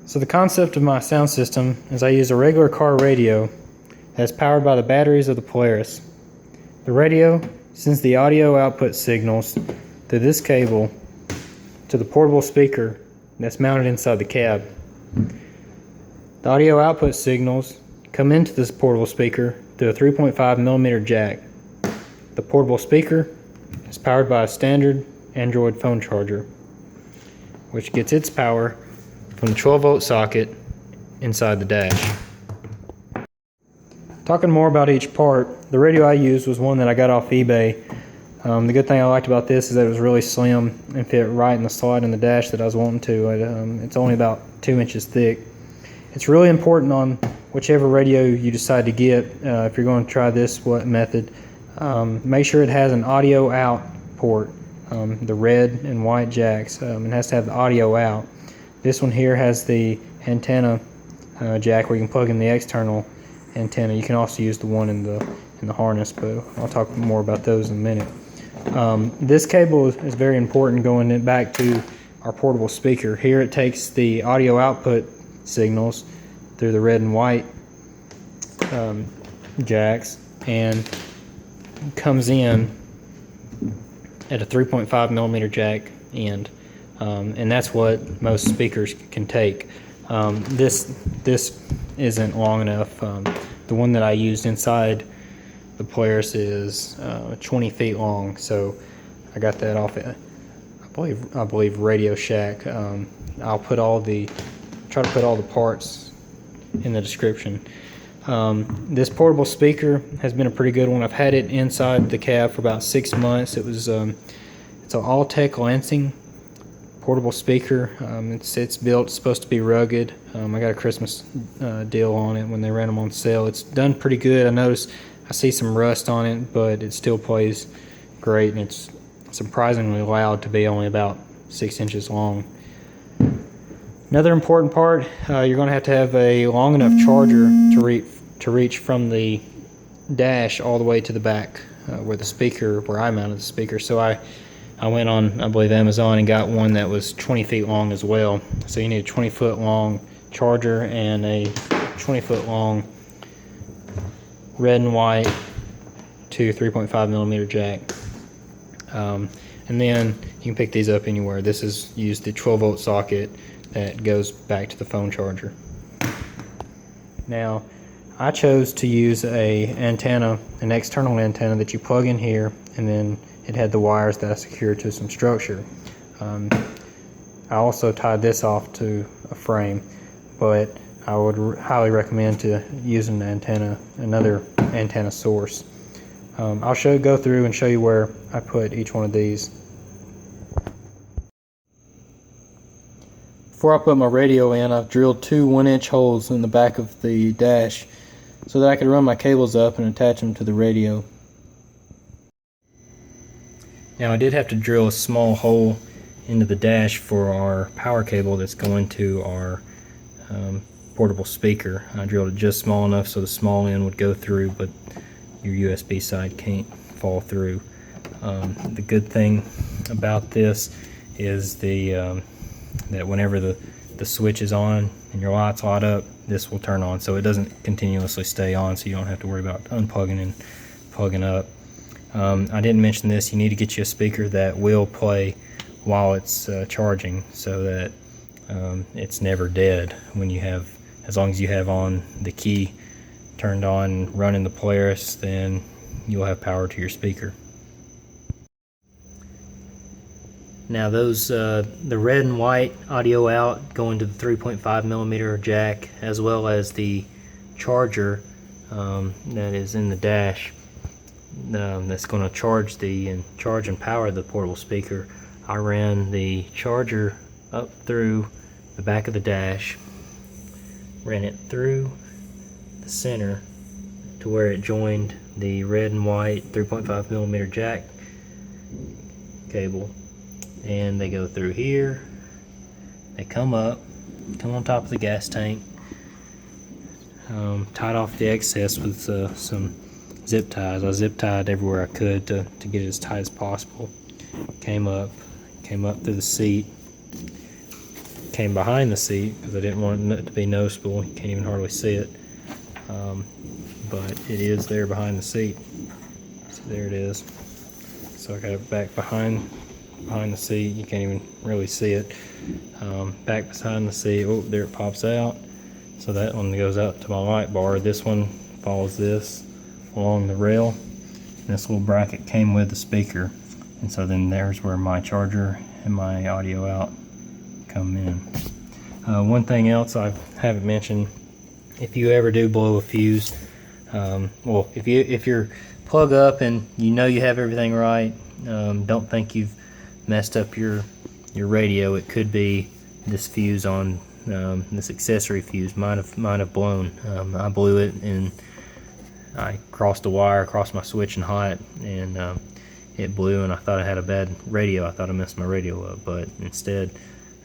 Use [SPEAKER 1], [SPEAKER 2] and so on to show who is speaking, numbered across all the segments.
[SPEAKER 1] So the concept of my sound system is I use a regular car radio that's powered by the batteries of the Polaris. The radio sends the audio output signals through this cable to the portable speaker that's mounted inside the cab. The audio output signals come into this portable speaker through a 3.5mm jack. The portable speaker is powered by a standard Android phone charger, which gets its power from the 12-volt socket inside the dash. Talking more about each part, the radio I used was one that I got off eBay. The good thing I liked about this is that it was really slim and fit right in the slot in the dash that I was wanting to. It's only about 2 inches thick. It's really important on whichever radio you decide to get, if you're going to try this method, make sure it has an audio out port, the red and white jacks. It has to have the audio out. This one here has the antenna jack where you can plug in the external antenna. You can also use the one in the harness, but I'll talk more about those in a minute. This cable is very important going back to our portable speaker. Here it takes the audio output signals through the red and white jacks and comes in at a 3.5mm jack end. And that's what most speakers can take. This isn't long enough. The one that I used inside the Polaris is 20 feet long, so I got that off at I believe Radio Shack. I'll try to put all the parts in the description. This portable speaker has been a pretty good one. I've had it inside the cab for about 6 months. It's an all-tech Lansing portable speaker. It's built, it's supposed to be rugged. I got a Christmas deal on it when they ran them on sale. It's done pretty good. I see some rust on it, but it still plays great, and it's surprisingly loud to be only about 6 inches long. Another important part, you're going to have a long enough charger to reach from the dash all the way to the back where I mounted the speaker. So I went on, I believe, Amazon and got one that was 20 feet long as well. So you need a 20-foot long charger and a 20-foot long red and white to 3.5mm jack. And then you can pick these up anywhere. This is used the 12-volt socket that goes back to the phone charger. Now, I chose to use an external antenna that you plug in here, and then it had the wires that I secured to some structure. I also tied this off to a frame, but I would highly recommend to use another antenna source. I'll go through and show you where I put each one of these. Before I put my radio in, I've drilled 2 1-inch holes in the back of the dash so that I could run my cables up and attach them to the radio. Now I did have to drill a small hole into the dash for our power cable that's going to our portable speaker. I drilled it just small enough so the small end would go through, but your USB side can't fall through. The good thing about this is that whenever the switch is on and your lights light up, this will turn on, so it doesn't continuously stay on, so you don't have to worry about unplugging and plugging up. I didn't mention this, you need to get you a speaker that will play while it's charging, so that it's never dead as long as you have on the key turned on running the Polaris, then you'll have power to your speaker. Now the red and white audio out going to the 3.5mm jack, as well as the charger that is in the dash that's going to charge and power the portable speaker. I ran the charger up through the back of the dash, ran it through the center to where it joined the red and white 3.5mm jack cable, and they go through here, they come on top of the gas tank, tied off the excess with some zip ties. I zip tied everywhere I could to get it as tight as possible. Came up through the seat, came behind the seat because I didn't want it to be noticeable. You can't even hardly see it. But it is there behind the seat. So there it is. So I got it back behind the seat. You can't even really see it. Back behind the seat. Oh, there it pops out. So that one goes out to my light bar. This one follows this along the rail. This little bracket came with the speaker, and so then there's where my charger and my audio out come in. One thing else I haven't mentioned: if you ever do blow a fuse, well, if you're plug up and you know you have everything right, don't think you've messed up your radio. It could be this fuse on this accessory fuse might have blown. I blew it and I crossed the wire across my switch and hot, and it blew, and I thought I had a bad radio. I thought I messed my radio up, but instead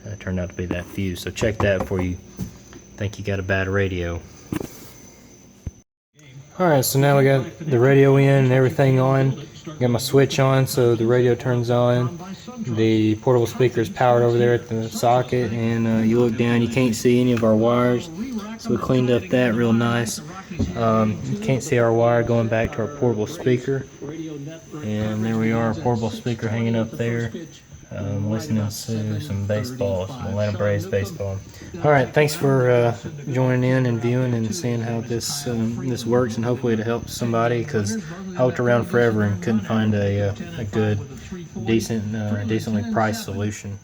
[SPEAKER 1] it turned out to be that fuse. So check that before you think you got a bad radio. Alright, so now we got the radio in and everything on. Got my switch on so the radio turns on. The portable speaker is powered over there at the socket, and you look down, you can't see any of our wires. So we cleaned up that real nice. You can't see our wire going back to our portable speaker. And there we are, portable speaker hanging up there. Listening to some baseball, some Atlanta Braves baseball. Alright, thanks for joining in and viewing and seeing how this works, and hopefully it helps somebody, because I looked around forever and couldn't find a good, decently priced solution.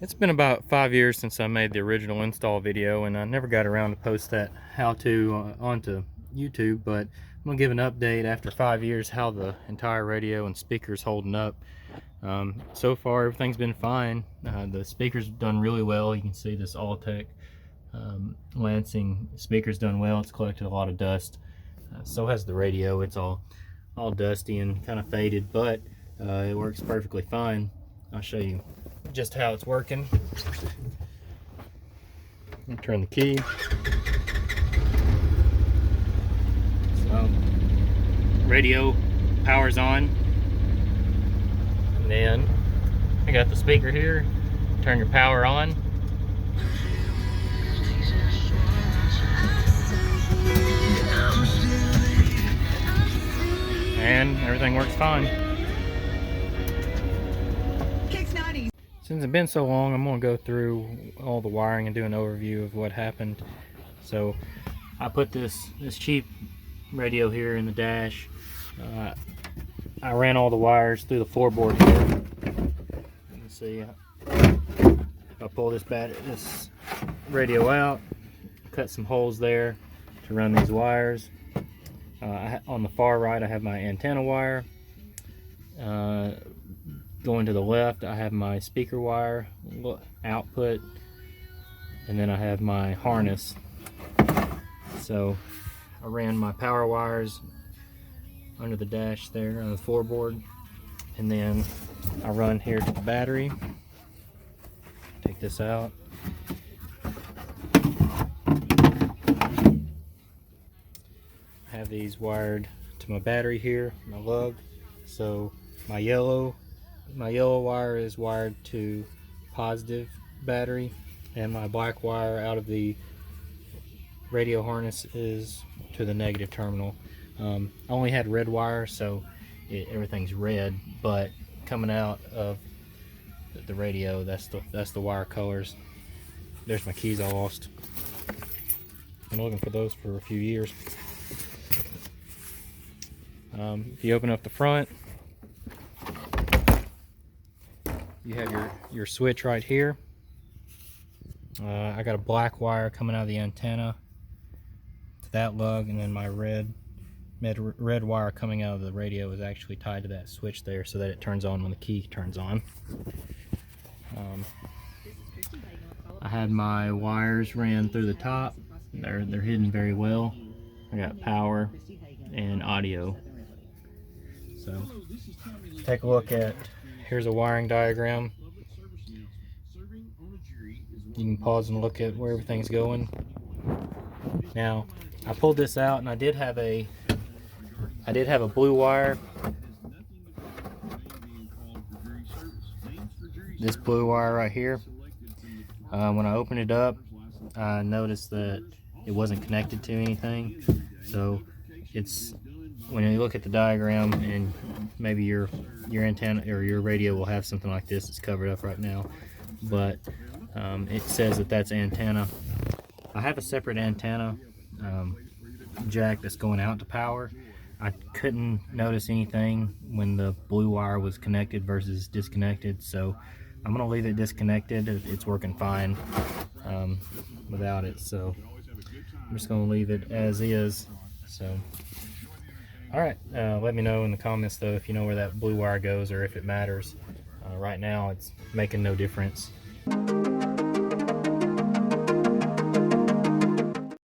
[SPEAKER 1] It's been about 5 years since I made the original install video, and I never got around to post that how-to onto YouTube, but I'm going to give an update after 5 years how the entire radio and speakers holding up. So far everything's been fine. The speaker's done really well. You can see this Alltech Lansing speaker's done well. It's collected a lot of dust. So has the radio. It's all dusty and kind of faded, but it works perfectly fine. I'll show you just how it's working. I'll turn the key. So radio power's on. And then I got the speaker here. Turn your power on. And everything works fine. Since it's been so long, I'm going to go through all the wiring and do an overview of what happened. So I put this cheap radio here in the dash. I ran all the wires through the floorboard here. You can see I pull this radio out, cut some holes there to run these wires. On the far right I have my antenna wire. Going to the left I have my speaker wire output, and then I have my harness. So I ran my power wires under the dash there on the floorboard, and then I run here to the battery. Take this out. I have these wired to my battery here, my lug. So my yellow wire is wired to positive battery, and my black wire out of the radio harness is to the negative terminal. I only had red wire, so everything's red, but coming out of the radio, that's the wire colors. There's my keys I lost. Been looking for those for a few years. If you open up the front, you have your switch right here. I got a black wire coming out of the antenna to that lug, and then my red wire coming out of the radio is actually tied to that switch there, so that it turns on when the key turns on. I had my wires ran through the top. They're hidden very well. I got power and audio. So take a look at, here's a wiring diagram. You can pause and look at where everything's going. Now I pulled this out, and I did have a blue wire. This blue wire right here. When I opened it up, I noticed that it wasn't connected to anything. So it's, when you look at the diagram, and maybe your antenna or your radio will have something like this. It's covered up right now, but it says that that's antenna. I have a separate antenna jack that's going out to power. I couldn't notice anything when the blue wire was connected versus disconnected, so I'm gonna leave it disconnected. It's working fine without it, so I'm just gonna leave it as is. So all right, let me know in the comments though if you know where that blue wire goes or if it matters. Right now it's making no difference.